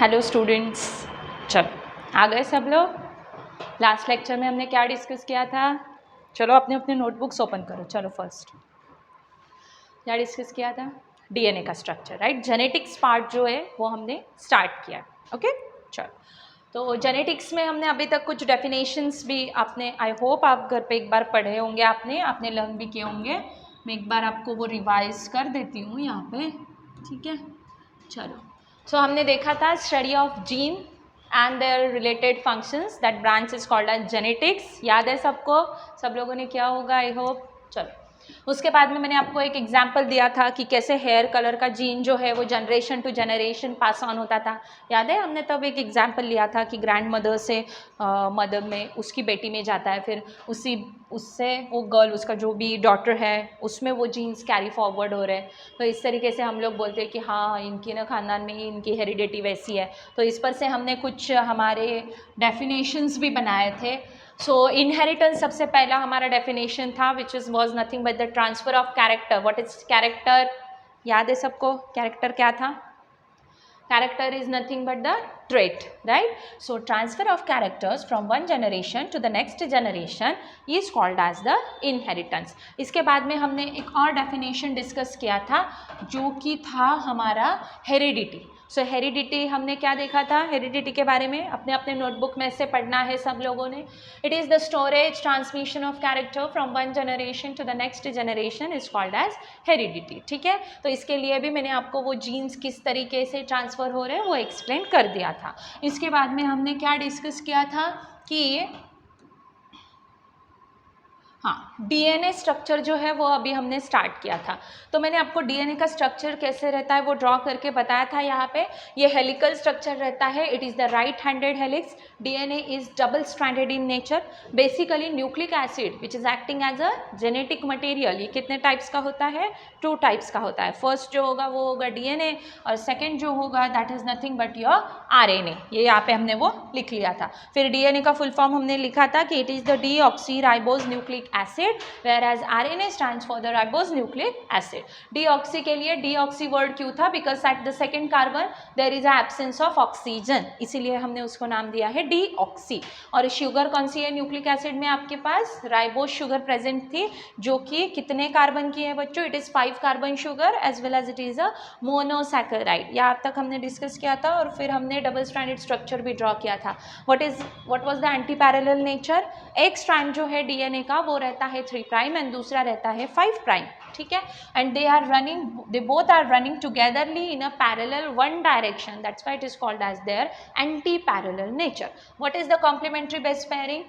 Hello students, चलो आ गए सब लोग। लास्ट लेक्चर में हमने क्या डिस्कस किया था? चलो अपने अपने नोटबुक्स ओपन करो। चलो फर्स्ट क्या डिस्कस किया था? डीएनए का स्ट्रक्चर, राइट। जेनेटिक्स पार्ट जो है वो हमने स्टार्ट किया। ओके, चलो तो जेनेटिक्स में हमने अभी तक कुछ डेफिनेशंस भी आपने, आई होप आप घर पे एक बार पढ़े होंगे, आपने लर्न भी किए होंगे। मैं एक बार आपको वो रिवाइज कर देती हूँ यहाँ पे, ठीक है। चलो सो हमने देखा था study of gene and their related functions, that branch is called as genetics. याद है सबको? सब लोगों ने किया होगा आई होप। चलो उसके बाद में मैंने आपको एक एग्जांपल दिया था कि कैसे हेयर कलर का जीन जो है वो generation to generation pass on होता था। याद है? हमने तब एक एग्जांपल लिया था कि ग्रैंड मदर से मदर में उसकी बेटी में जाता है, फिर उससे वो गर्ल, उसका जो भी डॉटर है उसमें वो जीन्स कैरी फॉरवर्ड हो रहे हैं। तो इस तरीके से हम लोग बोलते हैं कि हाँ इनकी ना खानदान में ही इनकी हेरिडिटी वैसी है। तो इस पर से हमने कुछ हमारे डेफिनेशंस भी बनाए थे। सो इनहेरिटेंस सबसे पहला हमारा डेफिनेशन था, which is was nothing but the transfer of character. What is character? याद है सबको? कैरेक्टर क्या था? Character is nothing but the trait, right? So transfer of characters from one generation to the next generation is called as the inheritance. इसके बाद में हमने एक और definition डिस्कस किया था जो कि था हमारा heredity. सो हेरिडिटी हमने क्या देखा था? हेरिडिटी के बारे में अपने अपने नोटबुक में से पढ़ना है सब लोगों ने। It is the storage transmission of character from one generation to the next generation is called as heredity, ठीक है। तो इसके लिए भी मैंने आपको वो जीन्स किस तरीके से ट्रांसफ़र हो रहे हैं वो एक्सप्लेन कर दिया था। इसके बाद में हमने क्या डिस्कस किया था कि हाँ, डीएनए स्ट्रक्चर जो है वो अभी हमने स्टार्ट किया था। तो मैंने आपको डीएनए का स्ट्रक्चर कैसे रहता है वो ड्रॉ करके बताया था। यहाँ पे ये हेलिकल स्ट्रक्चर रहता है। It is the right handed helix. DNA is double stranded in nature. Basically nucleic acid which is acting as a genetic material. ये कितने टाइप्स का होता है? 2 टाइप्स का होता है। फर्स्ट जो होगा वो होगा डीएनए और सेकेंड जो होगा that is nothing but your RNA. ये यहाँ पे हमने वो लिख लिया था। फिर डीएनए का फुल फॉर्म हमने लिखा था कि it is the deoxyribose nucleic acid, whereas RNA stands for the ribonucleic acid. Deoxy के लिए deoxy word क्यों था? Because at the second carbon there is a absence of oxygen, इसीलिए हमने उसको नाम दिया है deoxy. और शुगर कौन सी है न्यूक्लिक एसिड में? आपके पास राइबोज शुगर प्रेजेंट थी जो कि कितने कार्बन की है बच्चों? It is 5 carbon sugar as well as it is a monosaccharide. यह अब तक हमने डिस्कस किया था और फिर हमने डबल स्ट्रैंडेड स्ट्रक्चर भी ड्रॉ किया था। What was the anti parallel nature? एक स्ट्रैंड जो है डीएनए का वो रहता है 3 प्राइम एंड दूसरा रहता है 5 प्राइम, ठीक है। And they both are running togetherly in a parallel one direction, that's why it is called as their anti parallel nature. What is the complementary base pairing?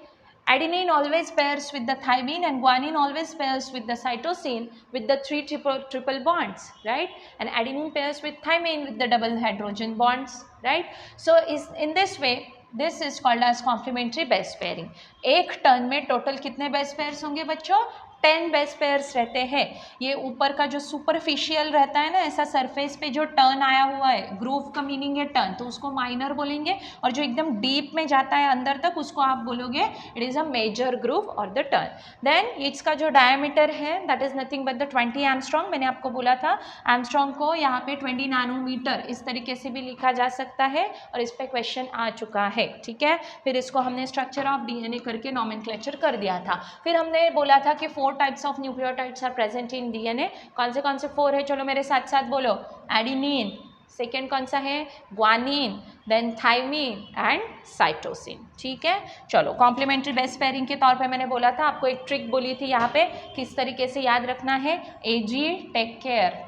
Adenine always pairs with the thymine and guanine always pairs with the cytosine with the 3 triple bonds, right? And adenine pairs with thymine with the double hydrogen bonds, right? So in this way this is called as complementary base pairing. एक turn में total कितने base pairs होंगे बच्चों? 10 base pairs रहते हैं। ये ऊपर का जो सुपरफिशियल रहता है ना, ऐसा सरफेस पे जो टर्न आया हुआ है, ग्रूव का मीनिंग है टर्न, तो उसको माइनर बोलेंगे। और जो एकदम डीप में जाता है अंदर तक उसको आप बोलोगे it is a major groove और द टर्न। देन इसका जो डायमीटर है that is nothing but the 20 angstrom. मैंने आपको बोला था एंगस्ट्रॉम को यहाँ पे 20 नैनोमीटर इस तरीके से भी लिखा जा सकता है और इस पर क्वेश्चन आ चुका है, ठीक है। फिर इसको हमने स्ट्रक्चर ऑफ डीएनए करके नॉमेनक्लेचर कर दिया था। फिर हमने बोला था कि 4 types of nucleotides are present in DNA. कौन से 4 है? चलो मेरे साथ साथ बोलो। एडेनिन, सेकेंड कौन सा है? Guanine, then thymine and cytosine, ठीक है। चलो कॉम्प्लीमेंट्री बेस पेयरिंग के तौर पे मैंने बोला था, आपको एक ट्रिक बोली थी यहाँ पे, किस तरीके से याद रखना है? एजी टेक केयर,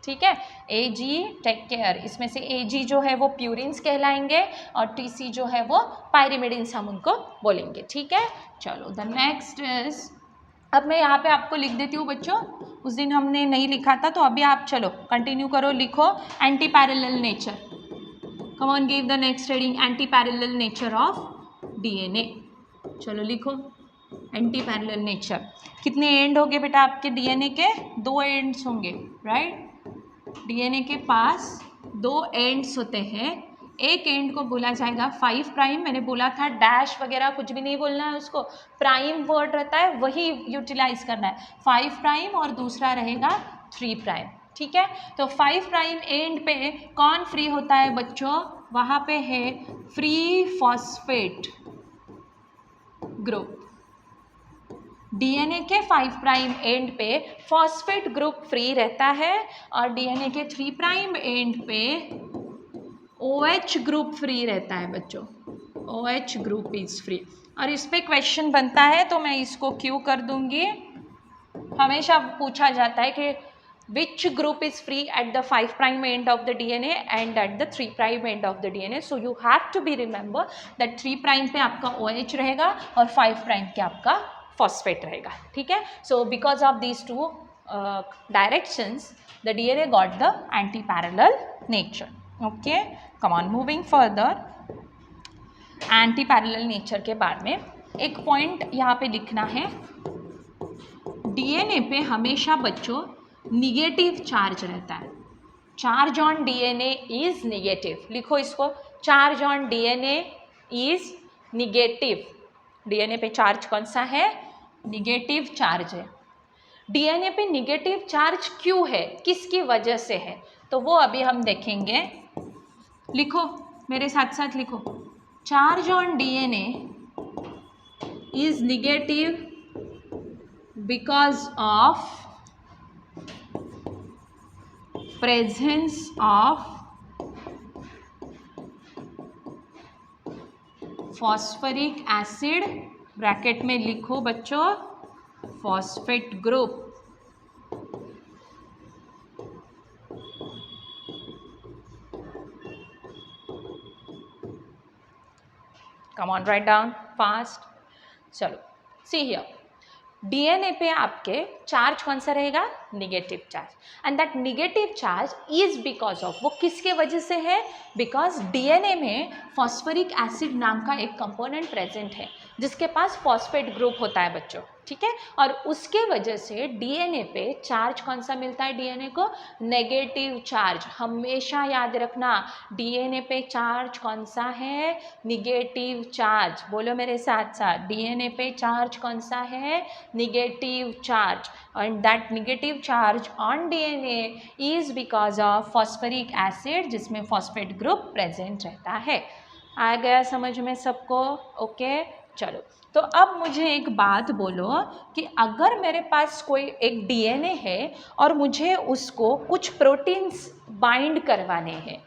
ठीक है। एजी टेक केयर, इसमें से एजी जो है वो प्यूरिन्स कहलाएंगे और टीसी जो है वो पायरिमिडिन्स हम उनको बोलेंगे, ठीक है। चलो द नेक्स्ट इज, अब मैं यहाँ पे आपको लिख देती हूँ बच्चों, उस दिन हमने नहीं लिखा था तो अभी आप चलो कंटिन्यू करो, लिखो anti parallel nature. Come on, give the next reading, anti parallel nature of DNA. चलो लिखो एंटी पैरेलल नेचर। कितने एंड होंगे बेटा आपके डीएनए के? 2 एंड्स होंगे, राइट। डीएनए के पास 2 एंड्स होते हैं। एक एंड को बोला जाएगा 5 प्राइम। मैंने बोला था डैश वगैरह कुछ भी नहीं बोलना है उसको, प्राइम वर्ड रहता है वही यूटिलाइज करना है। 5 प्राइम और दूसरा रहेगा 3 प्राइम, ठीक है। तो 5 प्राइम एंड पे कौन फ्री होता है बच्चों? वहाँ पे है फ्री फॉस्फेट ग्रुप। डीएनए के 5 प्राइम एंड पे फॉस्फेट ग्रुप फ्री रहता है और डीएनए के 3 प्राइम एंड पे OH ग्रुप फ्री रहता है बच्चों। OH group is free. और इस पे क्वेश्चन बनता है तो मैं इसको क्यों कर दूंगी। हमेशा पूछा जाता है कि which group is free at the 5 prime end of the DNA and at the 3 prime end of the DNA. So you have to be remember that 3 prime पे आपका OH रहेगा और 5 प्राइम पे आपका फॉस्फेट रहेगा। ठीक है। So because of these two directions the DNA got the anti parallel nature. Okay, come on, moving further. Anti parallel nature के बारे में एक पॉइंट यहाँ पे लिखना है। डीएनए पे हमेशा बच्चों निगेटिव चार्ज रहता है। Charge on DNA is negative. लिखो इसको, charge on DNA is negative. DNA पे चार्ज कौन सा है? निगेटिव चार्ज है। डीएनए पे निगेटिव चार्ज क्यों है, किसकी वजह से है, तो वो अभी हम देखेंगे। लिखो मेरे साथ साथ लिखो, charge on DNA is negative because of presence of phosphoric acid, bracket में लिखो बच्चों phosphate group. Come on, write down fast. चलो सी हियर, डीएनए पे आपके चार्ज कौन सा रहेगा? Negative charge. And that negative charge is because of, वो किसके वजह से है? बिकॉज डीएनए में फॉस्फोरिक एसिड नाम का एक कंपोनेंट प्रेजेंट है जिसके पास फॉस्फेट ग्रुप होता है बच्चों। ठीक है, और उसके वजह से डीएनए पे चार्ज कौन सा मिलता है? डीएनए को नेगेटिव चार्ज। हमेशा याद रखना, डीएनए पे चार्ज कौन सा है? Negative charge. बोलो मेरे साथ साथ, डीएनए पे चार्ज कौन सा है? Negative charge. And that negative charge on DNA is because of phosphoric acid जिसमें फॉस्फेट ग्रुप प्रेजेंट रहता है। आ गया समझ में सबको? ओके, चलो। तो अब मुझे एक बात बोलो कि अगर मेरे पास कोई एक डीएनए है और मुझे उसको कुछ प्रोटीन्स बाइंड करवाने हैं,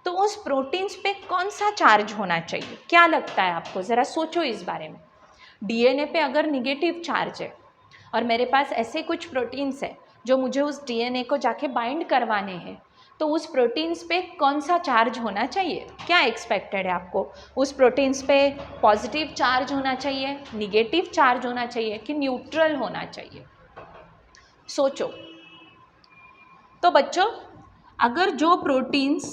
तो उस प्रोटीन्स पे कौन सा चार्ज होना चाहिए? क्या लगता है आपको? ज़रा सोचो इस बारे में। डीएनए पे अगर निगेटिव चार्ज है और मेरे पास ऐसे कुछ प्रोटीन्स है जो मुझे उस डीएनए को जाके बाइंड करवाने हैं, तो उस प्रोटीन्स पे कौन सा चार्ज होना चाहिए? क्या एक्सपेक्टेड है आपको? उस प्रोटीन्स पे पॉजिटिव चार्ज होना चाहिए, निगेटिव चार्ज होना चाहिए कि न्यूट्रल होना चाहिए? सोचो। तो बच्चों, अगर जो proteins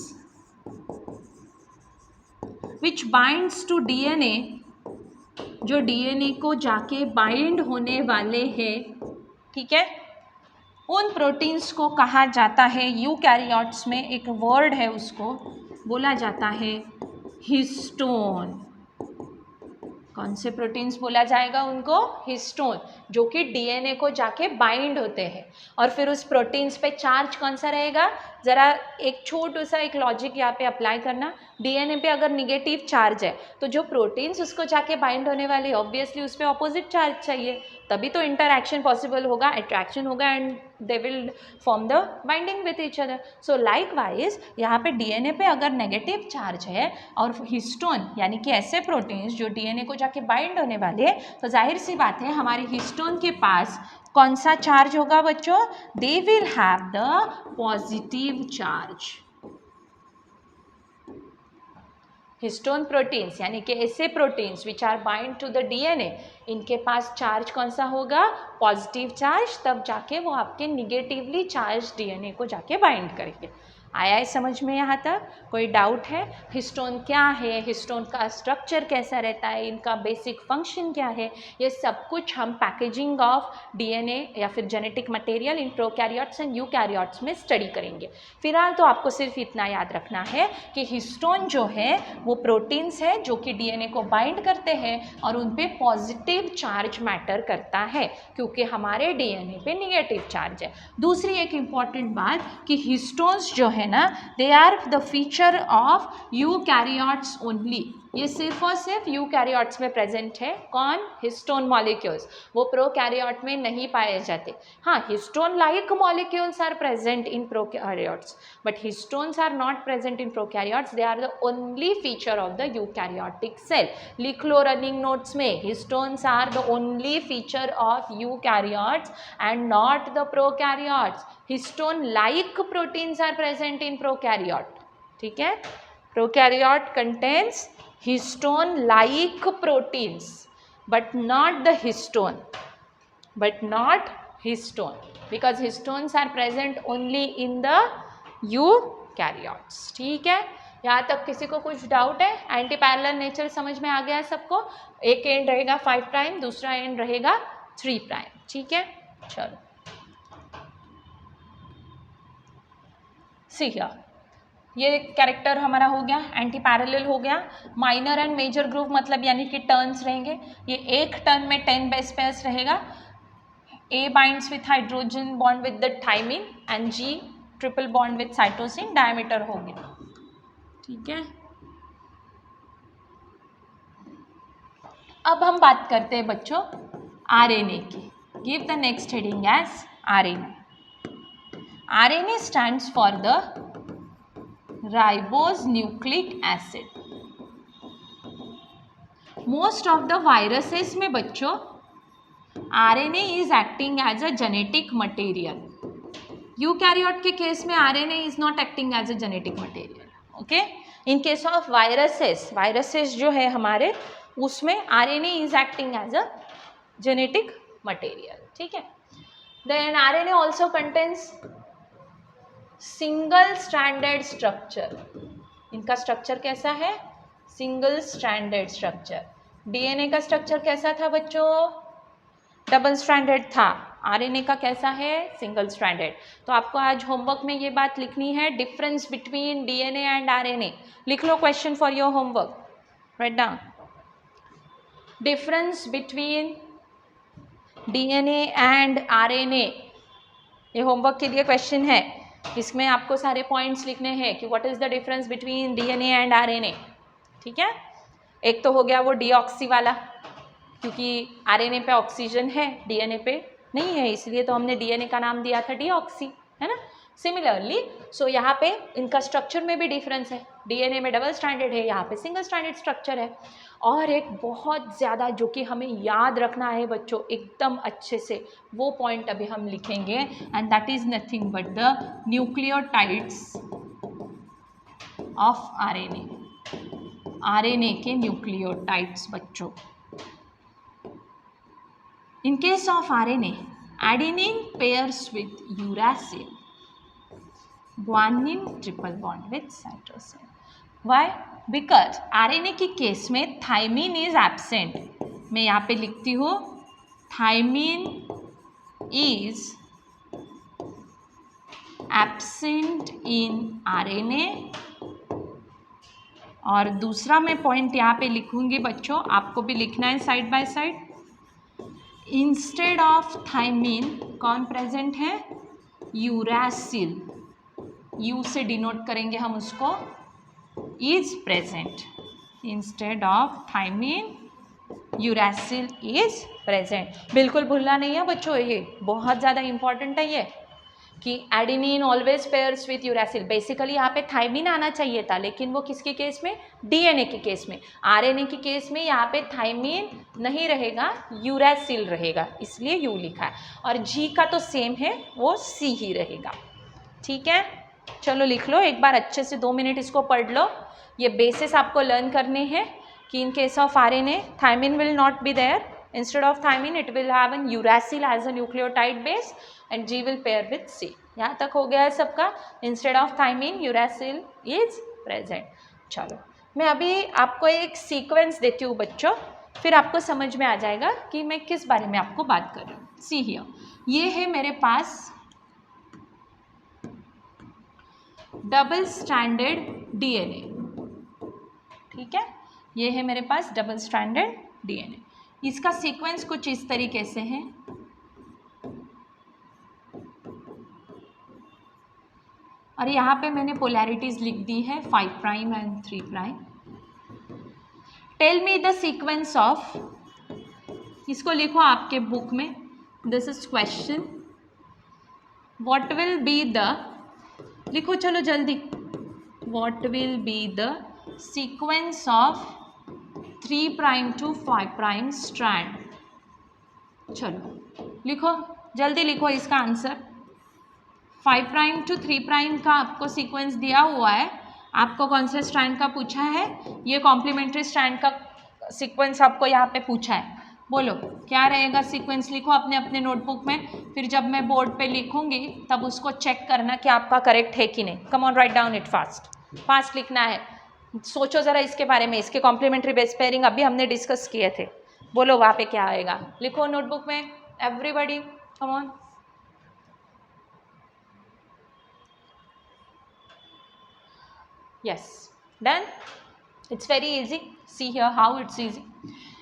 which binds to DNA, जो डीएनए को जाके बाइंड होने वाले हैं, ठीक है, उन प्रोटीन्स को कहा जाता है, यूकैरियोट्स में एक वर्ड है उसको बोला जाता है हिस्टोन। कौन से प्रोटीन्स बोला जाएगा उनको? हिस्टोन, जो कि डीएनए को जाके बाइंड होते हैं। और फिर उस प्रोटीन्स पे चार्ज कौन सा रहेगा? ज़रा एक छोटा सा एक लॉजिक यहाँ पे अप्लाई करना। डीएनए पे अगर निगेटिव चार्ज है तो जो प्रोटीन्स उसको जाके बाइंड होने वाले, ऑब्वियसली उस पर ऑपोजिट चार्ज चाहिए, तभी तो इंटरैक्शन पॉसिबल होगा, अट्रैक्शन होगा and they will form the binding with each other. So like wise यहाँ पे डीएनए पे अगर नेगेटिव चार्ज है और हिस्टोन यानी कि ऐसे प्रोटीन्स जो डीएनए को जाके बाइंड होने वाले, तो जाहिर सी बात है हमारे हिस्टोन के पास कौन सा चार्ज होगा बच्चों? They will have the positive charge. Histone proteins यानी कि ऐसे proteins which are bind to the DNA, इनके पास चार्ज कौन सा होगा? Positive charge. तब जाके वो आपके निगेटिवली चार्ज डीएनए को जाके बाइंड करेंगे। आया है समझ में यहाँ तक? कोई डाउट है? हिस्टोन क्या है, हिस्टोन का स्ट्रक्चर कैसा रहता है, इनका बेसिक फंक्शन क्या है, ये सब कुछ हम पैकेजिंग ऑफ डीएनए या फिर genetic material in prokaryotes and eukaryotes में स्टडी करेंगे। फिलहाल तो आपको सिर्फ इतना याद रखना है कि हिस्टोन जो है वो प्रोटीन्स है जो कि डीएनए को बाइंड करते हैं और उन पे पॉजिटिव चार्ज मैटर करता है, क्योंकि हमारे डीएनए पे निगेटिव चार्ज है। दूसरी एक इम्पॉर्टेंट बात कि हिस्टोन्स जो है है ना, they are the feature of eukaryotes only. ये सिर्फ और सिर्फ यूकैरियोट्स में प्रेजेंट है। कौन? Histone molecules. वो प्रोकैरियोट में नहीं पाए जाते। हाँ, histone like molecules are present in prokaryotes, but histones are not present in prokaryotes. They are the only feature of the eukaryotic cell. लिख लो रनिंग नोट्स में, histones are the only feature of eukaryotes and not the prokaryotes. Histone like proteins are present in prokaryote. ठीक है, prokaryote contains histone like proteins but not the histone, because histones are present only in the eukaryotes. ठीक है, यहाँ तक किसी को कुछ doubt है? एंटी पैरेलल नेचर समझ में आ गया है सबको? एक एंड रहेगा 5 प्राइम, दूसरा एंड रहेगा 3 प्राइम। ठीक है, चलो सी हियर, ये कैरेक्टर हमारा हो गया, एंटी पैरेलल हो गया। माइनर एंड मेजर ग्रुप मतलब यानी कि टर्न्स रहेंगे। ये एक टर्न में 10 बेस पेयर्स रहेगा। A binds with hydrogen bond with the thymine and G triple bond with cytosine, diameter हो गया। ठीक है, अब हम बात करते हैं बच्चों आरएनए की। Give the next heading as RNA. RNA stands for the ribose nucleic acid. Most of the viruses में बच्चों RNA is acting as a genetic material. Eukaryote के केस में RNA is not acting as a genetic material. Okay? In case of viruses जो है हमारे उसमें RNA is acting as a genetic material. ठीक है? Then RNA also contains single stranded structure. इनका structure कैसा है? Single stranded structure. डीएनए का स्ट्रक्चर कैसा था बच्चों? डबल स्ट्रैंडेड था। आरएनए का कैसा है? Single stranded. तो आपको आज होमवर्क में ये बात लिखनी है, difference between DNA and RNA. लिख लो question for your homework, right down. Difference between DNA and RNA, ये होमवर्क के लिए क्वेश्चन है। इसमें आपको सारे पॉइंट्स लिखने हैं कि what is the difference between DNA and RNA. ठीक है, एक तो हो गया वो डीऑक्सी वाला, क्योंकि आरएनए पे ऑक्सीजन है, डीएनए पे नहीं है, इसलिए तो हमने डीएनए का नाम दिया था डीऑक्सी, है ना। सिमिलरली सो यहाँ पे इनका स्ट्रक्चर में भी डिफरेंस है। डीएनए में डबल स्ट्रैंडेड है, यहाँ पे सिंगल स्ट्रैंडेड स्ट्रक्चर है। और एक बहुत ज़्यादा जो कि हमें याद रखना है बच्चों एकदम अच्छे से, वो पॉइंट अभी हम लिखेंगे, and that is nothing but the nucleotides of RNA. RNA के न्यूक्लियोटाइड्स बच्चों। इन case of RNA, adenine pairs with uracil, guanine triple bond with cytosine. Why? Because RNA के केस में थाइमिन इज एब्सेंट। मैं यहाँ पे लिखती हूँ thymine is absent in RNA। और दूसरा मैं पॉइंट यहाँ पे लिखूंगी बच्चों, आपको भी लिखना है side by side. Instead of thymine कौन प्रेजेंट है? यूरासिल। यू से डिनोट करेंगे हम उसको, is present. Instead of thymine uracil is present. बिल्कुल भूलना नहीं है बच्चों, ये बहुत ज़्यादा इंपॉर्टेंट है ये, कि adenine always pairs with uracil. Basically यहाँ पे थाइमिन आना चाहिए था, लेकिन वो किसके केस में? डीएनए के केस में। आरएनए के केस में यहाँ पे थाइमिन नहीं रहेगा, यूरासिल रहेगा, इसलिए यू लिखा है। और जी का तो सेम है, वो सी ही रहेगा। ठीक है, चलो लिख लो एक बार अच्छे से, 2 मिनट इसको पढ़ लो। ये बेसिस आपको लर्न करने हैं कि in case of RNA thymine will not be there, instead of thymine it will have an uracil as a nucleotide base and G will pair with C. यहाँ तक हो गया है सबका। instead of thymine uracil is present. चलो मैं अभी आपको एक सीक्वेंस देती हूँ बच्चों, फिर आपको समझ में आ जाएगा कि मैं किस बारे में आपको बात कर रही हूँ। सी हियर, ये है मेरे पास डबल स्ट्रैंडेड डीएनए। ठीक है, ये है मेरे पास डबल स्ट्रैंडेड डीएनए। इसका सीक्वेंस कुछ इस तरीके से है। और यहाँ पे मैंने पोलैरिटीज लिख दी है 5 prime and 3 prime. Tell me the sequence of, इसको लिखो आपके बुक में, this is question, what will be the, लिखो चलो जल्दी, what will be the sequence of 3 prime to 5 prime strand. चलो लिखो जल्दी, लिखो इसका आंसर। 5 प्राइम टू 3 प्राइम का आपको सीक्वेंस दिया हुआ है, आपको कौन से स्ट्रैंड का पूछा है, ये कॉम्प्लीमेंट्री स्ट्रैंड का सीक्वेंस आपको यहाँ पे पूछा है। बोलो क्या रहेगा सीक्वेंस, लिखो अपने अपने नोटबुक में, फिर जब मैं बोर्ड पे लिखूंगी तब उसको चेक करना कि आपका करेक्ट है कि नहीं। Come on write down it fast, fast लिखना है, सोचो ज़रा इसके बारे में, इसके कॉम्प्लीमेंट्री बेस पेयरिंग अभी हमने डिस्कस किए थे। बोलो वहाँ पे क्या आएगा, लिखो नोटबुक में everybody, come on. Yes, done. It's very easy. See here how it's easy.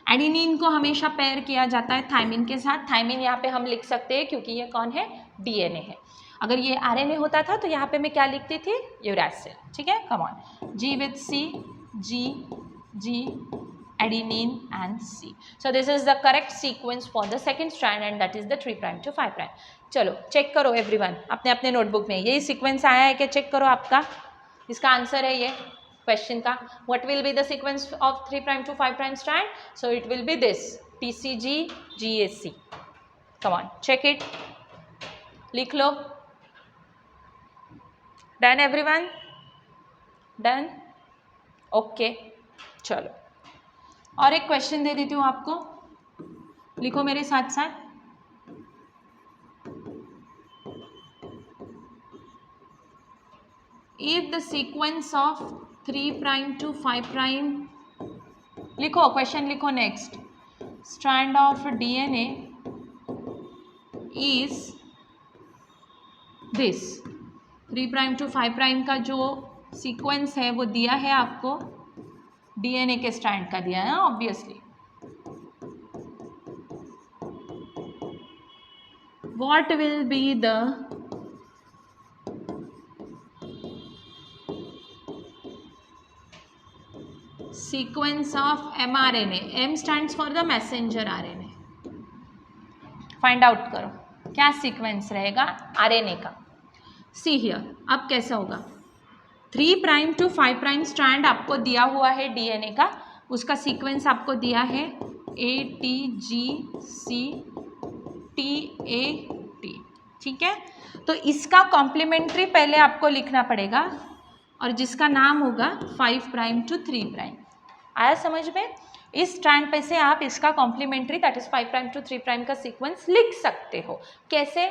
Adenine को हमेशा पेयर किया जाता है थायमिन के साथ। थायमिन यहाँ पे हम लिख सकते हैं क्योंकि ये कौन है, डीएनए है। अगर ये आरएनए होता था तो यहाँ पे मैं क्या लिखती थी, यूरैसिल। ठीक है, come on, G with C, G G adenine and C. So this is the correct sequence for the second strand and that is the 3 prime to 5 prime. चलो चेक करो एवरीवन अपने अपने नोटबुक में, यही sequence आया है कि check करो आपका, इसका आंसर है ये क्वेश्चन का। What will be the sequence of 3 prime to 5 prime strand? So it will be this TCG GAC. Come on, check it. लिख लो। Done everyone? Done? Okay. चलो और एक क्वेश्चन दे देती हूँ आपको, लिखो मेरे साथ साथ। If the sequence of 3 prime to 5 prime, लिखो क्वेश्चन, लिखो next, strand of DNA is this, 3 prime to 5 prime का जो सीक्वेंस है वो दिया है आपको, डीएनए के स्ट्रैंड का दिया है obviously. What will be the sequence of mRNA, M stands for the messenger RNA. Find out करो क्या सीक्वेंस रहेगा आरएनए का। सी हियर, अब कैसा होगा, 3 प्राइम टू 5 प्राइम स्ट्रैंड आपको दिया हुआ है डीएनए का, उसका सीक्वेंस आपको दिया है ATGC-TAT। ठीक है, तो इसका कॉम्प्लीमेंट्री पहले आपको लिखना पड़ेगा और जिसका नाम होगा 5 प्राइम टू 3 प्राइम। आया समझ में? इस स्ट्रैंड पे से आप इसका complementary that is 5 prime to 3 prime का सीक्वेंस लिख सकते हो। कैसे?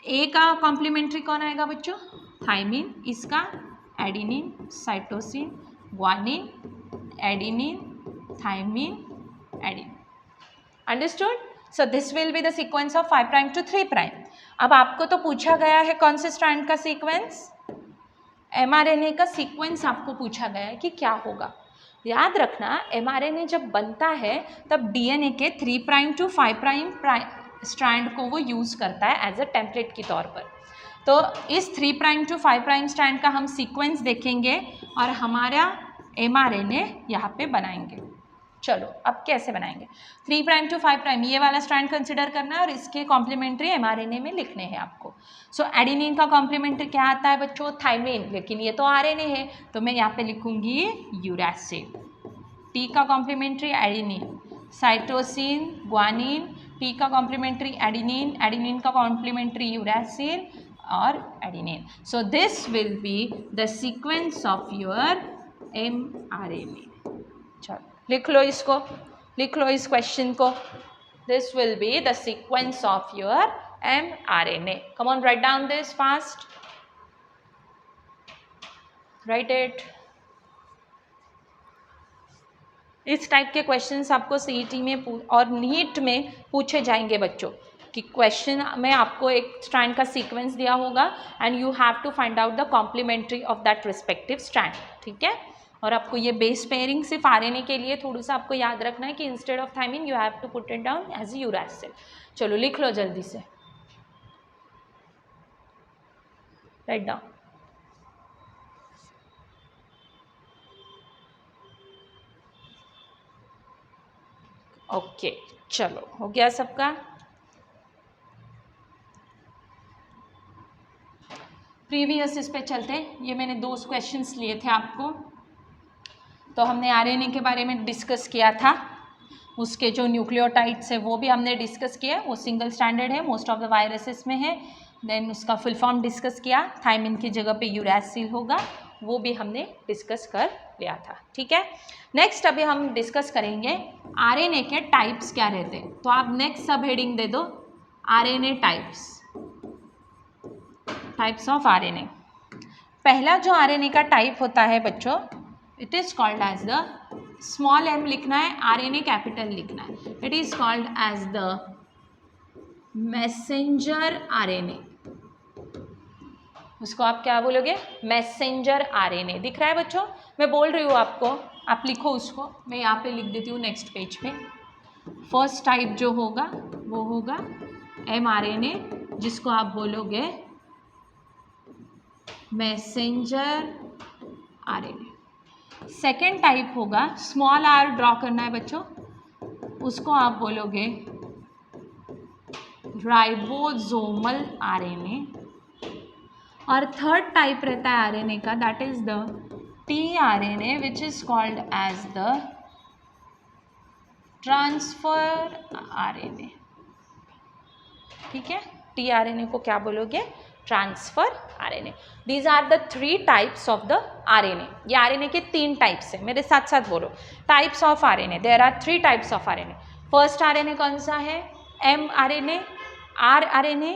ए का कॉम्प्लीमेंट्री कौन आएगा बच्चों, थायमिन, इसका adenine, cytosine, guanine, adenine, thymine, adenine. Understood? So this will be the sequence of 5 prime to 3 prime. अब आपको तो पूछा गया है कौन से स्ट्रैंड का सीक्वेंस, एमआरएनए का सीक्वेंस आपको पूछा गया है कि क्या होगा। याद रखना एमआरएनए जब बनता है तब डीएनए के 3 प्राइम टू 5 प्राइम स्ट्रैंड को वो यूज़ करता है एज अ टेम्पलेट के तौर पर। तो इस 3 प्राइम टू 5 प्राइम स्ट्रैंड का हम सीक्वेंस देखेंगे और हमारा एमआरएनए यहाँ पे बनाएंगे। चलो अब कैसे बनाएंगे, 3 प्राइम टू 5 प्राइम ये वाला स्ट्रैंड कंसिडर करना है और इसके कॉम्प्लीमेंट्री एमआरएनए में लिखने हैं आपको। सो एडिनिन का कॉम्प्लीमेंट्री क्या आता है बच्चों, थायमिन, लेकिन ये तो आरएनए है तो मैं यहाँ पे लिखूंगी यूरैसिल। टी का complementary adenine, cytosine, guanine, T का कॉम्प्लीमेंट्री एडिनिन, एडिनिन का कॉम्प्लीमेंट्री यूरैसिल और adenine. So this will be the sequence of your mRNA. चलो लिख लो इसको, लिख लो इस क्वेश्चन को, this will be the sequence of your mRNA. Come on, write down this fast. Write it. इस टाइप के क्वेश्चंस आपको सीईटी में और नीट में पूछे जाएंगे बच्चों, कि क्वेश्चन में आपको एक स्ट्रैंड का सीक्वेंस दिया होगा and you have to find out the complementary of that respective strand. ठीक है, और आपको ये बेस पेयरिंग सिर्फ आरएनए के लिए थोड़ा सा आपको याद रखना है कि instead of thymine you have to put it down as uracil. चलो लिख लो जल्दी से, राइट डाउन। ओके, चलो हो गया सबका। प्रीवियस इस पे चलते, ये मैंने 2 क्वेश्चंस लिए थे आपको। तो हमने आरएनए के बारे में डिस्कस किया था, उसके जो न्यूक्लियोटाइड्स है वो भी हमने डिस्कस किया, वो सिंगल स्टैंडर्ड है, मोस्ट ऑफ द वायरसेस में है। देन उसका फुल फॉर्म डिस्कस किया, थायमिन की जगह पे यूरैसिल होगा, वो भी हमने डिस्कस कर लिया था। ठीक है, नेक्स्ट अभी हम डिस्कस करेंगे आरएनए के टाइप्स क्या रहते हैं। तो आप नेक्स्ट सब हेडिंग दे दो, आरएनए टाइप्स ऑफ आरएनए। पहला जो आरएनए का टाइप होता है बच्चों, it is called as the, small m लिखना है, आरएनए कैपिटल लिखना है। It is called as the messenger RNA. उसको आप क्या बोलोगे? Messenger RNA. दिख रहा है बच्चों, मैं बोल रही हूँ आपको, आप लिखो उसको, मैं यहाँ पे लिख देती हूँ नेक्स्ट पेज पे। फर्स्ट टाइप जो होगा वो होगा mRNA, जिसको आप बोलोगे मैसेंजर आरएनए। सेकेंड टाइप होगा, स्मॉल r ड्रॉ करना है बच्चों, उसको आप बोलोगे राइबोसोमल आरएनए। और थर्ड टाइप रहता है आरएनए का, that is the tRNA, which is called as the transfer RNA. ठीक है, tRNA को क्या बोलोगे? Transfer RNA. These are the 3 types of the RNA. ये आरएनए के 3 टाइप्स है, मेरे साथ साथ बोलो, types of RNA. There are 3 types of RNA. First RNA कौन सा है? mRNA, rRNA,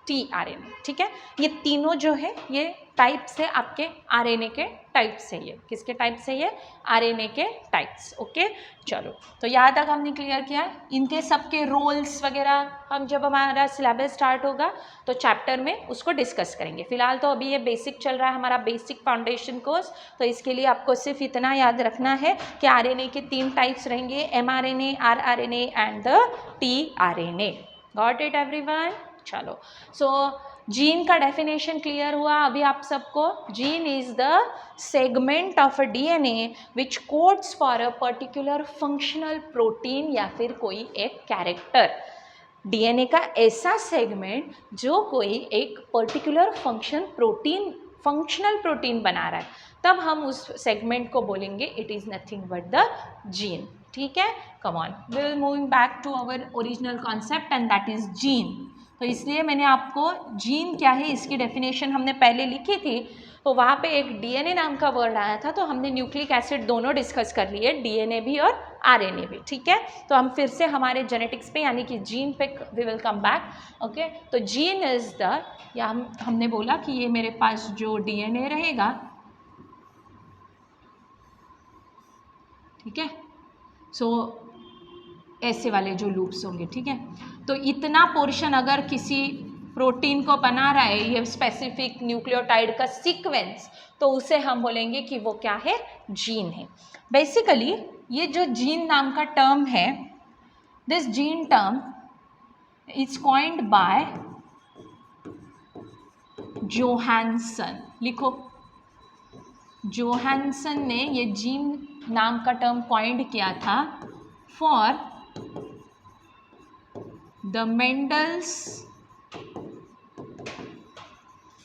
tRNA। ठीक है, ये तीनों जो है ये टाइप्स है आपके आरएनए के टाइप्स है। ये किसके टाइप्स है? ये आरएनए के टाइप्स। ओके, चलो, तो यहाँ तक हमने क्लियर किया। इनके सबके रोल्स वगैरह हम जब हमारा सिलेबस स्टार्ट होगा तो चैप्टर में उसको डिस्कस करेंगे। फिलहाल तो अभी ये बेसिक चल रहा है हमारा, बेसिक फाउंडेशन कोर्स। तो इसके लिए आपको सिर्फ इतना याद रखना है कि आरएनए के 3 टाइप्स रहेंगे, mRNA, rRNA and the tRNA। Got it everyone? चलो, सो जीन का डेफिनेशन क्लियर हुआ अभी आप सबको। Gene is the segment of a DNA which codes for a particular functional protein या फिर कोई एक कैरेक्टर। डीएनए का ऐसा सेगमेंट जो कोई एक पर्टिकुलर फंक्शनल प्रोटीन बना रहा है, तब हम उस सेगमेंट को बोलेंगे it is nothing but the gene. ठीक है, come on, we will moving back to our original concept and that is gene. तो इसलिए मैंने आपको जीन क्या है इसकी डेफिनेशन हमने पहले लिखी थी, तो वहाँ पे एक डीएनए नाम का वर्ड आया था, तो हमने न्यूक्लिक एसिड दोनों डिस्कस कर लिए, डीएनए भी और आरएनए भी। ठीक है, तो हम फिर से हमारे जेनेटिक्स पे यानी कि जीन पे we will come back. Okay, तो जीन इज द, या हमने बोला कि ये मेरे पास जो डीएनए रहेगा, ठीक है, सो ऐसे वाले जो लूप्स होंगे। ठीक है, तो इतना पोर्शन अगर किसी प्रोटीन को बना रहा है ये स्पेसिफिक न्यूक्लियोटाइड का सीक्वेंस, तो उसे हम बोलेंगे कि वो क्या है? जीन है। बेसिकली ये जो जीन नाम का टर्म है, this gene term is coined by Johansson. लिखो, जोहानसन ने ये जीन नाम का टर्म कॉइंड किया था फॉर द मेंडल्स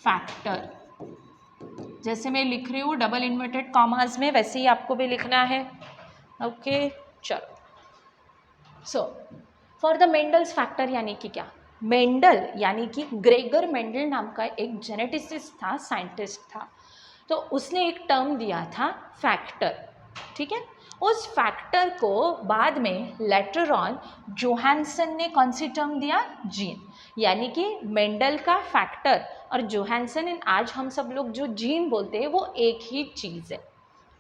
फैक्टर। जैसे मैं लिख रही हूँ डबल इन्वर्टेड कॉमास में, वैसे ही आपको भी लिखना है। ओके, चलो, so for the Mendel's factor यानी कि क्या? मेंडल यानी कि ग्रेगर मेंडल नाम का एक जेनेटिसिस्ट था, साइंटिस्ट था, तो उसने एक टर्म दिया था फैक्टर। ठीक है, उस फैक्टर को बाद में लेटर ऑन जोहानसन ने कौन सी टर्म दिया? जीन। यानी कि मेंडल का फैक्टर और जोहानसन, आज हम सब लोग जो जीन बोलते हैं वो एक ही चीज़ है।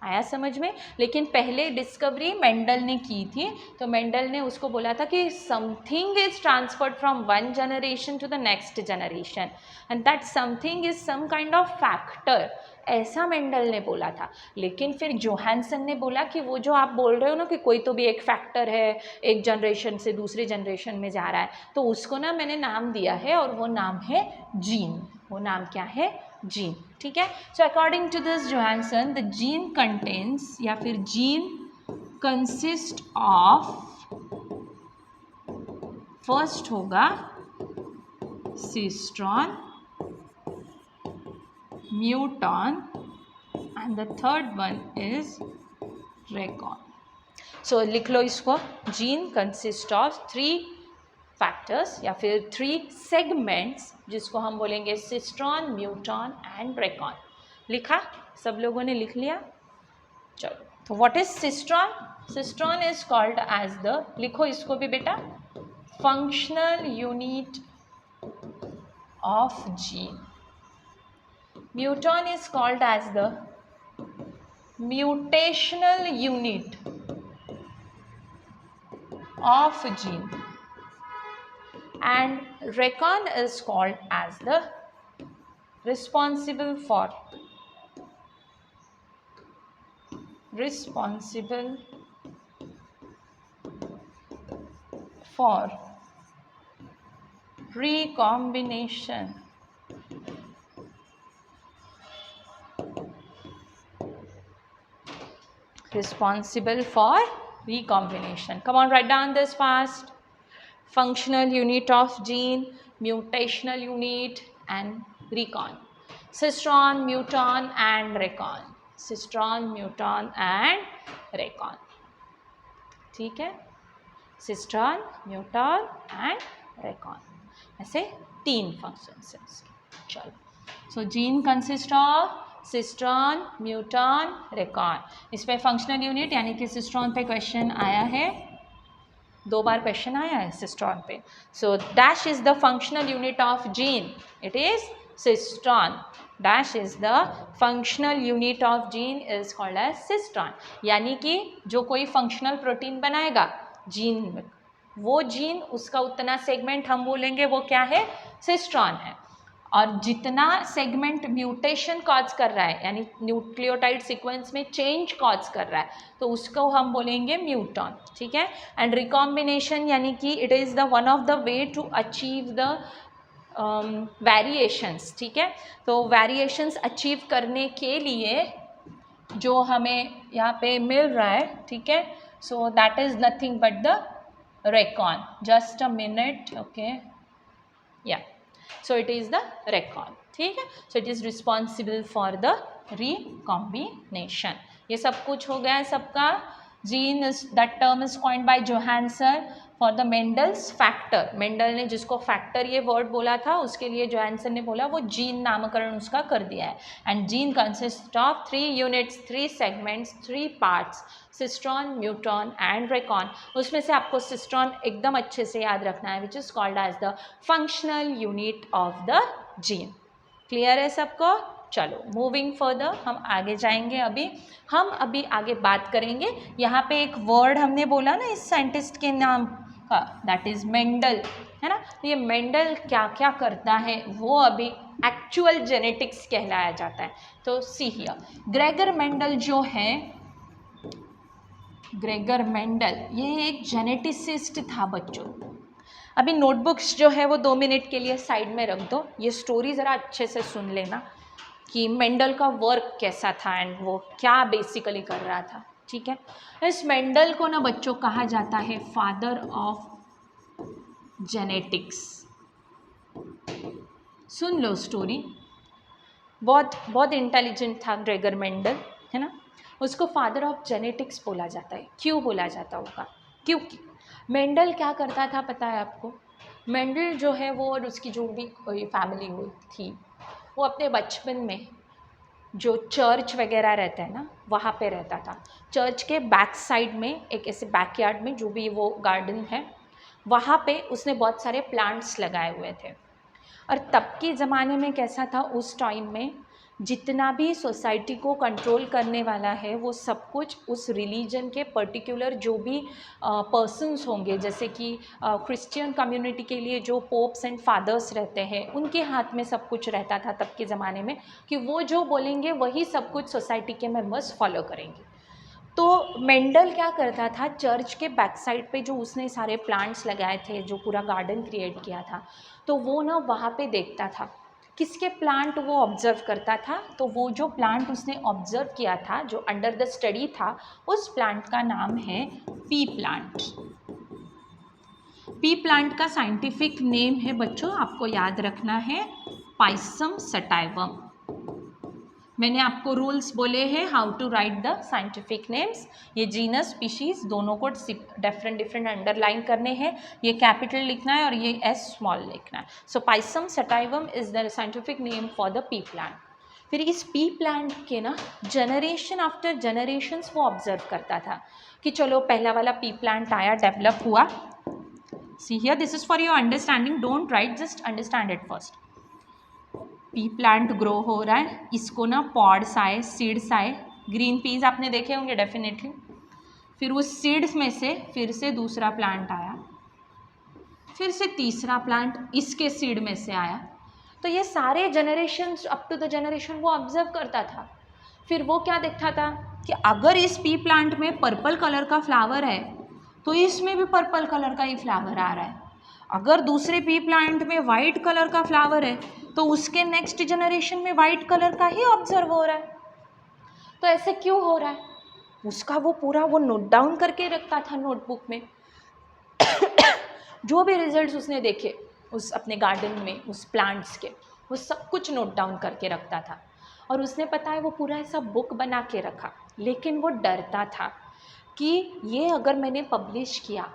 आया समझ में? लेकिन पहले डिस्कवरी मेंडल ने की थी, तो मेंडल ने उसको बोला था कि something is transferred from one generation to the next generation and that something is some kind of factor, ऐसा मेंडल ने बोला था। लेकिन फिर जोहानसन ने बोला कि वो जो आप बोल रहे हो ना कि कोई तो भी एक फैक्टर है, एक जनरेशन से दूसरी जनरेशन में जा रहा है, तो उसको ना मैंने नाम दिया है और वो नाम है जीन। वो नाम क्या है? जीन। ठीक है, so according to this Johannsen, the gene contains या फिर जीन कंसिस्ट ऑफ फर्स्ट होगा cistron, muton, and the third one is recon. So लिख लो इसको. जीन कंसिस्ट ऑफ 3 फैक्टर्स या फिर 3 सेगमेंट्स, जिसको हम बोलेंगे सिस्ट्रॉन, म्यूटॉन एंड रेकॉन. लिखा? सब लोगों ने लिख लिया? चलो. तो what is cistron? Cistron is called as the, लिखो इसको भी बेटा, functional unit of gene. Muton is called as the mutational unit of gene, and recon is called as the responsible for recombination. Responsible for recombination. Come on, write down this fast. Functional unit of gene, mutational unit and recon. Cistron, muton and recon. Cistron, muton and recon. ठीक है? Cistron, muton and recon. ऐसे 3 functions हैं इसके. चलो. So gene consists of cistron, muton, recon. इस पे functional unit यानी कि सिस्ट्रॉन पे क्वेश्चन आया है, 2 बार क्वेश्चन आया है सिस्ट्रॉन पे. So dash is the functional unit of gene, it is cistron. Dash is the functional unit of gene is called as cistron. यानी कि जो कोई फंक्शनल प्रोटीन बनाएगा जीन में, वो जीन उसका उतना सेगमेंट हम बोलेंगे वो क्या है? सिस्ट्रॉन है. और जितना सेगमेंट म्यूटेशन कॉज कर रहा है, यानी न्यूक्लियोटाइड सीक्वेंस में चेंज कॉज कर रहा है, तो उसको हम बोलेंगे म्यूटॉन. ठीक है? एंड रिकॉम्बिनेशन यानी कि it is the one of the way to achieve the variations. ठीक है? तो वेरिएशंस अचीव करने के लिए जो हमें यहाँ पे मिल रहा है, ठीक है, so that is nothing but the Recon. Just a minute. Okay, या so it is the recon. ठीक है? so it is responsible for the recombination. ये सब कुछ हो गया है सबका. Gene is that term is coined by Johansson for the Mendel's factor. Mendel ने जिसको फैक्टर ये वर्ड बोला था, उसके लिए जोहानसन ने बोला वो जीन नामकरण उसका कर दिया है. And gene consist of 3 units, 3 segments, 3 parts, cistron, muton and recon. उसमें से आपको सिस्ट्रॉन एकदम अच्छे से याद रखना है, which is called as the functional unit of the gene. Clear है सबको? चलो, मूविंग फर्दर, हम आगे जाएंगे. हम अभी आगे बात करेंगे. यहाँ पे एक वर्ड हमने बोला ना इस साइंटिस्ट के नाम का, दैट इज़ मेंडल, है ना. ये मेंडल क्या क्या करता है वो अभी एक्चुअल जेनेटिक्स कहलाया जाता है. तो सी हियर, ग्रेगर मेंडल जो है, ग्रेगर मेंडल ये एक जेनेटिसिस्ट था बच्चों. अभी नोटबुक्स जो है वो 2 मिनट के लिए साइड में रख दो. ये स्टोरी ज़रा अच्छे से सुन लेना कि मेंडल का वर्क कैसा था एंड वो क्या बेसिकली कर रहा था. ठीक है? इस मेंडल को ना बच्चों कहा जाता है father of genetics. Soon low story. बहुत इंटेलिजेंट था ग्रेगर मेंडल, है ना. उसको फादर ऑफ जेनेटिक्स बोला जाता है. क्यों बोला जाता होगा? क्योंकि मेंडल क्या करता था पता है आपको? मेंडल जो है वो और उसकी जो भी कोई फैमिली हुई थी, वो अपने बचपन में जो चर्च वगैरह रहता है ना, वहाँ पे रहता था. चर्च के बैक साइड में एक ऐसे बैकयार्ड में जो भी वो गार्डन है, वहाँ पे उसने बहुत सारे प्लांट्स लगाए हुए थे. और तब के ज़माने में कैसा था, उस टाइम में जितना भी सोसाइटी को कंट्रोल करने वाला है वो सब कुछ उस रिलीजन के पर्टिकुलर जो भी पर्सन्स होंगे, जैसे कि क्रिश्चियन कम्युनिटी के लिए जो पोप्स एंड फादर्स रहते हैं, उनके हाथ में सब कुछ रहता था तब के ज़माने में, कि वो जो बोलेंगे वही सब कुछ सोसाइटी के मेंबर्स फॉलो करेंगे. तो मेंडल क्या करता था, चर्च के बैक साइड पे जो उसने सारे प्लांट्स लगाए थे, जो पूरा गार्डन क्रिएट किया था, तो वो ना वहाँ पे देखता था किसके प्लांट वो ऑब्ज़र्व करता था. तो वो जो प्लांट उसने ऑब्ज़र्व किया था, जो अंडर द स्टडी था, उस प्लांट का नाम है पी प्लांट. पी प्लांट का साइंटिफिक नेम है बच्चों, आपको याद रखना है, पाइसम सटाइवम। मैंने आपको रूल्स बोले हैं how to write the scientific names. ये जीनस स्पीशीज दोनों को डिफरेंट अंडरलाइन करने हैं, ये कैपिटल लिखना है और ये एस स्मॉल लिखना है। So pisum sativum is the scientific name for the pea plant. फिर इस पी प्लांट के ना जनरेशन आफ्टर जनरेशन्स वो ऑब्जर्व करता था कि चलो पहला वाला पी प्लांट आया, डेवलप हुआ। See here, this is for your understanding, don't write, just understand it first. P plant grow हो रहा है, इसको ना पॉड्स आए, सीड्स आए, ग्रीन पीज आपने देखे होंगे डेफिनेटली। फिर उस सीड्स में से फिर से दूसरा प्लांट आया, फिर से तीसरा प्लांट इसके सीड में से आया। तो ये सारे generation up to the generation वो ऑब्जर्व करता था। फिर वो क्या देखता था कि अगर इस पी प्लांट में पर्पल कलर का फ्लावर है तो इसमें भी पर्पल कलर का ही फ्लावर आ रहा है। अगर दूसरे पी प्लांट में वाइट कलर का फ्लावर है तो उसके नेक्स्ट जनरेशन में वाइट कलर का ही ऑब्जर्व हो रहा है। तो ऐसे क्यों हो रहा है उसका वो पूरा वो नोट डाउन करके रखता था नोटबुक में। जो भी रिजल्ट्स उसने देखे उस अपने गार्डन में उस प्लांट्स के, वो सब कुछ नोट डाउन करके रखता था। और उसने पता है वो पूरा ऐसा बुक बना के रखा, लेकिन वो डरता था कि ये अगर मैंने पब्लिश किया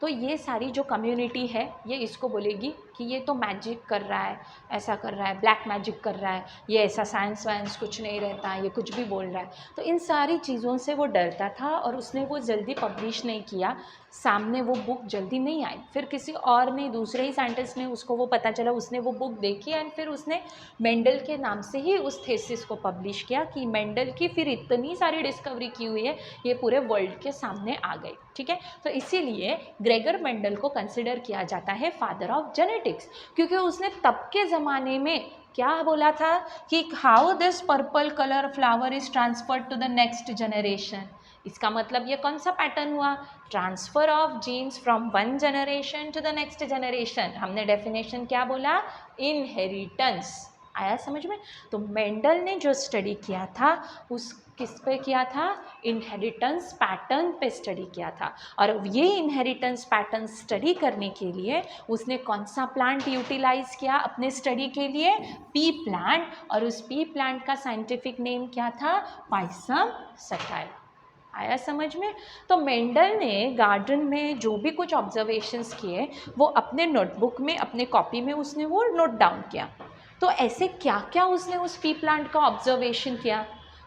तो ये सारी जो कम्युनिटी है ये इसको बोलेगी कि ये तो मैजिक कर रहा है, ऐसा कर रहा है, ब्लैक मैजिक कर रहा है, ये ऐसा साइंस वाइंस कुछ नहीं रहता, ये कुछ भी बोल रहा है। तो इन सारी चीज़ों से वो डरता था और उसने वो जल्दी पब्लिश नहीं किया, सामने वो बुक जल्दी नहीं आई। फिर किसी और ने, दूसरे ही साइंटिस्ट ने, उसको वो पता चला, उसने वो बुक देखी एंड फिर उसने मेंडल के नाम से ही उस थेसिस को पब्लिश किया कि मेंडल की फिर इतनी सारी डिस्कवरी की हुई है, ये पूरे वर्ल्ड के सामने आ गई। ठीक है, तो इसीलिए ग्रेगर मेंडल को कंसिडर किया जाता है फादर ऑफ जेनेटिक्स, क्योंकि उसने तब के ज़माने में क्या बोला था कि how this purple colour flower is transferred to the next generation. इसका मतलब ये कौन सा पैटर्न हुआ, transfer of genes from one generation to the next generation. हमने डेफिनेशन क्या बोला, इनहेरिटेंस। आया समझ में। तो मेंडल ने जो स्टडी किया था उस किस पे किया था, इनहेरिटेंस पैटर्न पे स्टडी किया था। और ये इनहेरिटेंस पैटर्न स्टडी करने के लिए उसने कौन सा प्लांट यूटिलाइज किया अपने स्टडी के लिए, पी प्लांट। और उस पी प्लांट का साइंटिफिक नेम क्या था, पाइसम सटाइवम। आया समझ में। तो मेंडल ने गार्डन में जो भी कुछ ऑब्जर्वेशंस किए वो अपने नोटबुक में, अपने कॉपी में उसने वो नोट डाउन किया। तो ऐसे क्या क्या उसने उस पी प्लांट का ऑब्जर्वेशन किया,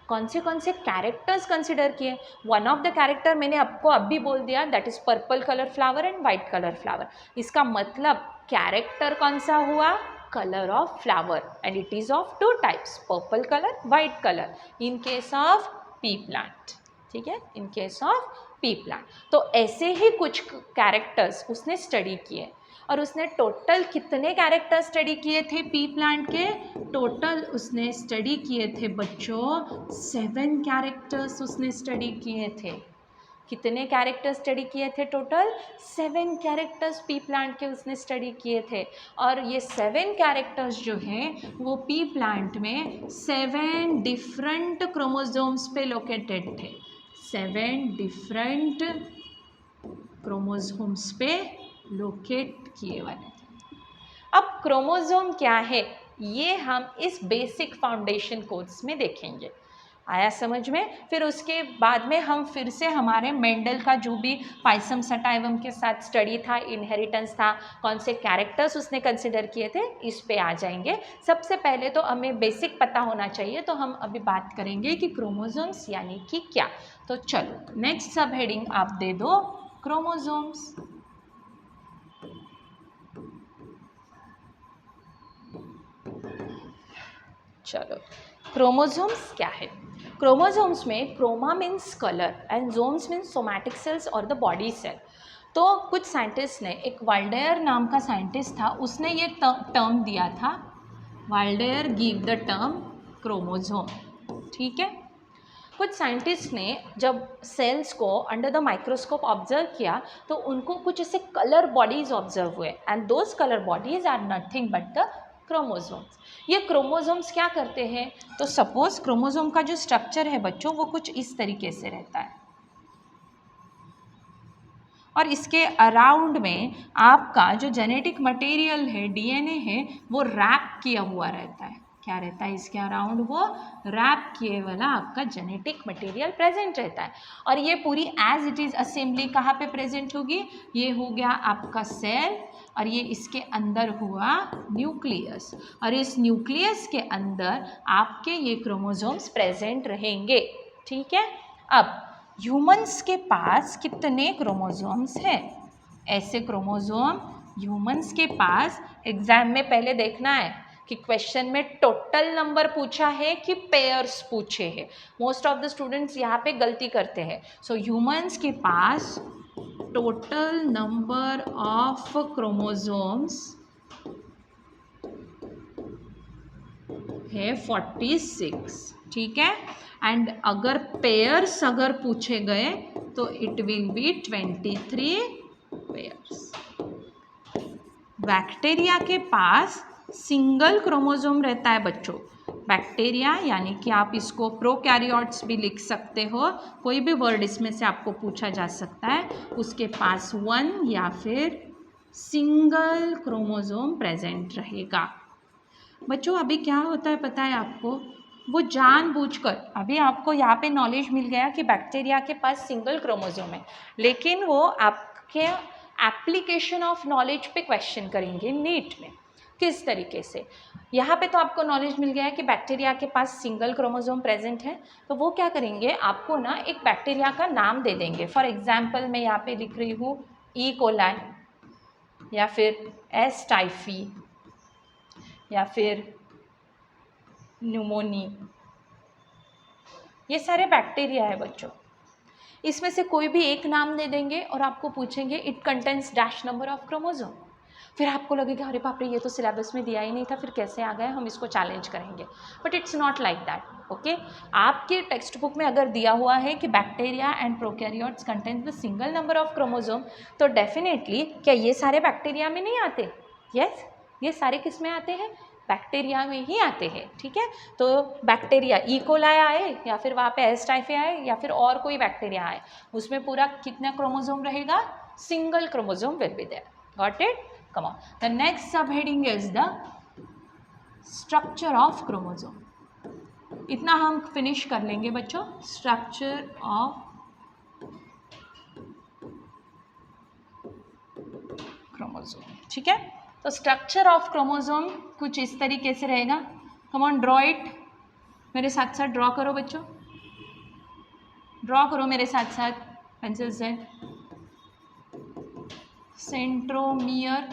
कौन से कैरेक्टर्स कंसिडर किए। वन ऑफ द कैरेक्टर मैंने आपको अभी बोल दिया, that is purple colour flower and white colour flower. इसका मतलब कैरेक्टर कौन सा हुआ, colour of flower, and it is of two types, purple colour, white colour, in case of P plant. ठीक है, इन केस ऑफ पी प्लांट। तो ऐसे ही कुछ कैरेक्टर्स उसने स्टडी किए। और उसने टोटल कितने कैरेक्टर स्टडी किए थे पी प्लांट के, टोटल उसने स्टडी किए थे बच्चों 7 कैरेक्टर्स उसने स्टडी किए थे। कितने कैरेक्टर स्टडी किए थे, टोटल 7 कैरेक्टर्स पी प्लांट के उसने स्टडी किए थे। और ये 7 कैरेक्टर्स जो हैं वो पी प्लांट में 7 डिफरेंट क्रोमोसोम्स पे लोकेटेड थे, 7 डिफरेंट क्रोमोसोम्स पे लोकेट किए हुए थे। अब क्रोमोसोम क्या है ये हम इस बेसिक फाउंडेशन कोर्स में देखेंगे। आया समझ में। फिर उसके बाद में हम फिर से हमारे मेंडल का जो भी पाइसम सटाइवम के साथ स्टडी था, इनहेरिटेंस था, कौन से कैरेक्टर्स उसने कंसिडर किए थे, इस पे आ जाएंगे। सबसे पहले तो हमें बेसिक पता होना चाहिए, तो हम अभी बात करेंगे कि क्रोमोसोम्स यानी कि क्या। तो चलो नेक्स्ट सब हेडिंग आप दे दो, क्रोमोसोम्स। चलो क्रोमोसोम्स क्या है। क्रोमोसोम्स में chroma means colour and somes means somatic cells और द बॉडी सेल। तो कुछ साइंटिस्ट ने, एक वाल्डेयर नाम का साइंटिस्ट था, उसने ये टर्म दिया था, Waldeyer give the term chromosome. ठीक है, कुछ साइंटिस्ट ने जब सेल्स को अंडर द माइक्रोस्कोप ऑब्जर्व किया तो उनको कुछ ऐसे कलर बॉडीज ऑब्जर्व हुए, and those colour bodies are nothing but the chromosomes. ये क्रोमोसोम्स क्या करते हैं, तो सपोज क्रोमोसोम का जो स्ट्रक्चर है बच्चों वो कुछ इस तरीके से रहता है, और इसके अराउंड में आपका जो जेनेटिक मटेरियल है, डीएनए है, वो रैप किया हुआ रहता है। क्या रहता है इसके अराउंड? वो रैप किए वाला आपका जेनेटिक मटेरियल प्रेजेंट रहता है। और ये पूरी एज इट इज़ असेंबली कहाँ पे प्रेजेंट होगी? ये हो गया आपका सेल, और ये इसके अंदर हुआ न्यूक्लियस, और इस न्यूक्लियस के अंदर आपके ये क्रोमोसोम्स प्रेजेंट रहेंगे। ठीक है। अब ह्यूमंस के पास कितने क्रोमोसोम्स हैं? ऐसे क्रोमोसोम ह्यूमंस के पास एग्जाम में पहले देखना है कि क्वेश्चन में टोटल नंबर पूछा है कि पेयर्स पूछे हैं। मोस्ट ऑफ द स्टूडेंट्स यहाँ पे गलती करते हैं। सो ह्यूमंस के पास टोटल नंबर ऑफ क्रोमोसोम्स है 46। ठीक है। एंड अगर पेयर्स अगर पूछे गए तो it will be 23 pairs. Bacteria के पास सिंगल क्रोमोसोम रहता है बच्चों। बैक्टीरिया यानी कि आप इसको प्रोकैरियोट्स भी लिख सकते हो, कोई भी वर्ड इसमें से आपको पूछा जा सकता है। उसके पास 1 या फिर सिंगल क्रोमोसोम प्रेजेंट रहेगा। बच्चों अभी क्या होता है पता है आपको? वो जानबूझकर, अभी आपको यहाँ पे नॉलेज मिल गया कि बैक्टीरिया के पास सिंगल क्रोमोसोम है, लेकिन वो आपके एप्लीकेशन ऑफ नॉलेज पे क्वेश्चन करेंगे नीट में। किस तरीके से? यहाँ पे तो आपको नॉलेज मिल गया है कि बैक्टीरिया के पास सिंगल क्रोमोसोम प्रेजेंट है, तो वो क्या करेंगे, आपको ना एक बैक्टीरिया का नाम दे देंगे। फॉर एग्जाम्पल मैं यहाँ पे लिख रही हूँ ई कोलाई, या फिर एस टाइफी, या फिर न्यूमोनी। ये सारे बैक्टीरिया है बच्चों। इसमें से कोई भी एक नाम दे देंगे और आपको पूछेंगे it contains dash number of chromosome. फिर आपको लगेगा अरे बाप रे, ये तो सिलेबस में दिया ही नहीं था, फिर कैसे आ गए, हम इसको चैलेंज करेंगे। But it's not like that. Okay, आपके टेक्स्ट बुक में अगर दिया हुआ है कि bacteria and prokaryotes contains the single number of chromosome, तो डेफिनेटली क्या ये सारे बैक्टीरिया में नहीं आते? यस, ये सारे किस में आते हैं? बैक्टीरिया में ही आते हैं। ठीक है। तो बैक्टीरिया ई कोलाई आए, या फिर वहाँ पे एस टाइफी आए, या फिर और कोई बैक्टीरिया आए, उसमें पूरा कितना क्रोमोसोम रहेगा? Single chromosome will be there. Got it? Come on. The next sub heading is the structure of chromosome. इतना हम फिनिश कर लेंगे बच्चों, स्ट्रक्चर ऑफ क्रोमोसोम। ठीक है। तो स्ट्रक्चर ऑफ क्रोमोसोम कुछ इस तरीके से रहेगा। Come on, draw it. मेरे साथ साथ ड्रॉ करो बच्चों, ड्रॉ करो मेरे साथ साथ पेंसिल से। Centromere,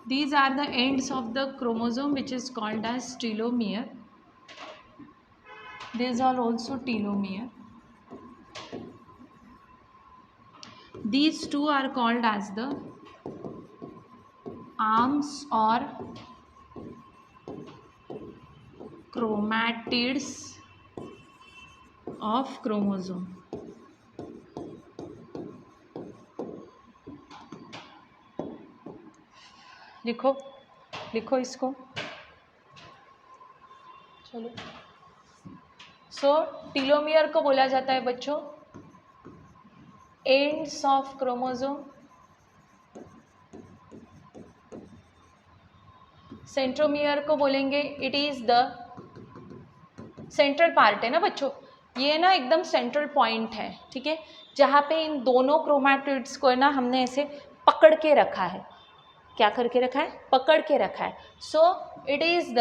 these are the ends of the chromosome which is called as telomere. These are also telomere. These two are called as the arms or chromatids of chromosome. लिखो लिखो इसको, चलो। सो टीलोमियर को बोला जाता है बच्चों एंड्स ऑफ क्रोमोसोम। सेंट्रोमियर को बोलेंगे it is the central part, है ना बच्चों, ये ना एकदम सेंट्रल पॉइंट है। ठीक है, जहाँ पे इन दोनों क्रोमैटिड्स को ना हमने ऐसे पकड़ के रखा है। क्या करके रखा है? पकड़ के रखा है। So it is the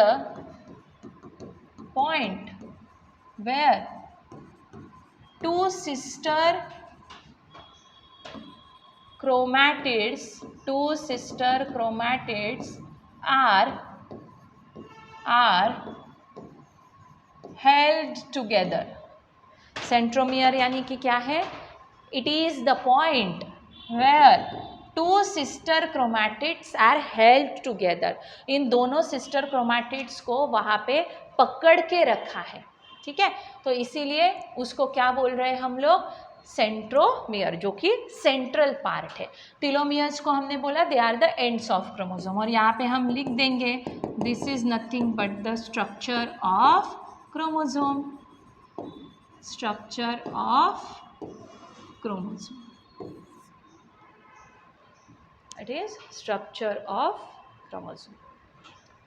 point where two sister chromatids are held together. Centromere यानी कि क्या है? It is the point where two sister chromatids are held together. इन दोनों सिस्टर क्रोमैटिड्स को वहाँ पे पकड़ के रखा है। ठीक है। तो इसीलिए उसको क्या बोल रहे हैं हम लोग, सेंट्रोमियर, जो कि सेंट्रल पार्ट है। टेलोमियर्स को हमने बोला they are the ends of chromosome, और यहाँ पे हम लिख देंगे this is nothing but the structure of chromosome, structure of chromosome, it is structure of chromosome.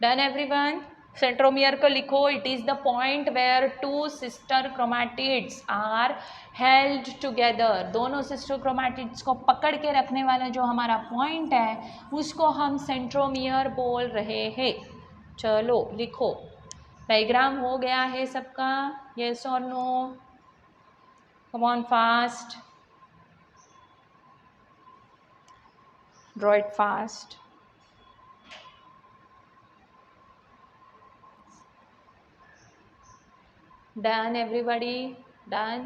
Done everyone? Centromere को लिखो, it is the point where two sister chromatids are held together. दोनों sister chromatids को पकड़ के रखने वाला जो हमारा पॉइंट है उसको हम सेंट्रोमियर बोल रहे हैं। चलो लिखो, डायग्राम हो गया है सबका, यस और no? Come on fast, draw it fast. Done everybody? Done?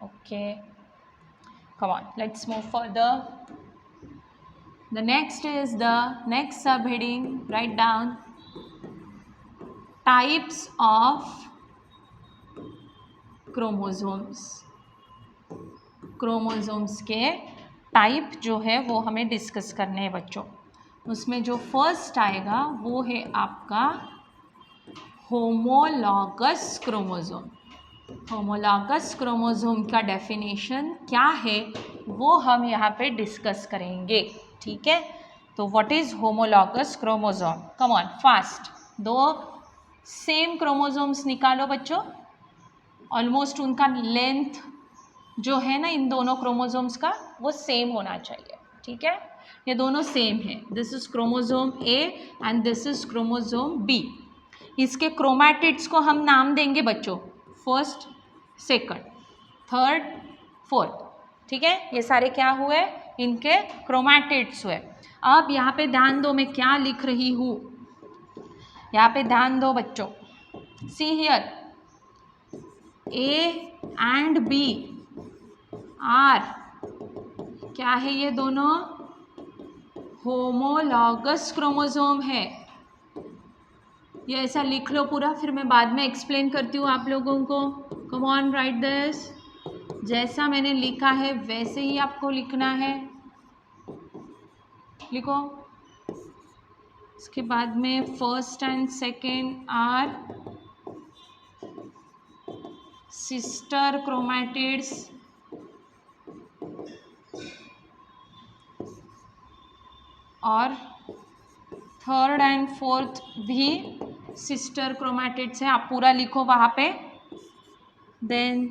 Okay, come on, let's move further. The next is the next subheading, write down types of chromosomes. Chromosomes के टाइप जो है वो हमें डिस्कस करने हैं बच्चों। उसमें जो फर्स्ट आएगा वो है आपका होमोलॉगस क्रोमोसोम। होमोलॉगस क्रोमोसोम का डेफिनेशन क्या है वो हम यहाँ पे डिस्कस करेंगे, ठीक है। तो what is homologous chromosome? Come on fast, दो सेम क्रोमोसोम्स निकालो बच्चों, ऑलमोस्ट उनका लेंथ जो है ना इन दोनों क्रोमोसोम्स का वो सेम होना चाहिए, ठीक है। ये दोनों सेम है, this is chromosome A and this is chromosome B. इसके क्रोमैटिड्स को हम नाम देंगे बच्चों, फर्स्ट, सेकंड, थर्ड, फोर्थ, ठीक है। ये सारे क्या हुए, इनके क्रोमैटिड्स हुए। अब यहाँ पे ध्यान दो, मैं क्या लिख रही हूँ, यहाँ पे ध्यान दो बच्चों, see here, A and B are क्या है, ये दोनों होमोलॉगस क्रोमोसोम है। ये ऐसा लिख लो पूरा, फिर मैं बाद में एक्सप्लेन करती हूँ आप लोगों को। कम ऑन राइट दिस, जैसा मैंने लिखा है वैसे ही आपको लिखना है, लिखो। इसके बाद में first and second are sister chromatids, और थर्ड एंड फोर्थ भी सिस्टर क्रोमैटिड्स है, आप पूरा लिखो वहाँ पे। Then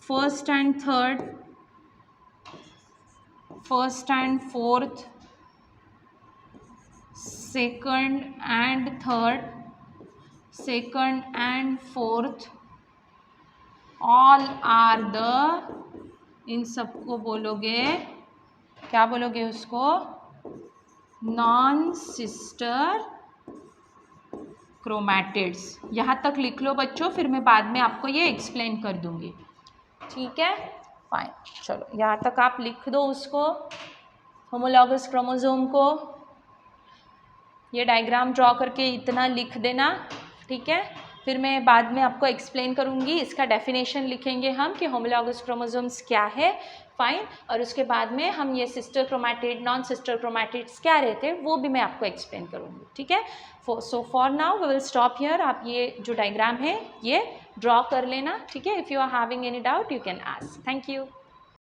first and third, first and fourth, second and third, second and fourth, all are the, इन सबको बोलोगे, क्या बोलोगे उसको, नॉन सिस्टर क्रोमैटिड्स। यहाँ तक लिख लो बच्चों, फिर मैं बाद में आपको ये एक्सप्लेन कर दूँगी, ठीक है। फाइन, चलो यहाँ तक आप लिख दो उसको, होमोलॉगस क्रोमोसोम को। ये डायग्राम ड्रॉ करके इतना लिख देना, ठीक है। फिर मैं बाद में आपको एक्सप्लेन करूँगी, इसका डेफिनेशन लिखेंगे हम कि होमोलॉगस क्रोमोसोम्स क्या है, फाइन। और उसके बाद में हम ये sister chromatid, non sister chromatids क्या रहते हैं वो भी मैं आपको एक्सप्लेन करूँगी, ठीक है। So for now we will stop here. आप ये जो डायग्राम है ये ड्रॉ कर लेना, ठीक है। If you are having any doubt you can ask. Thank you.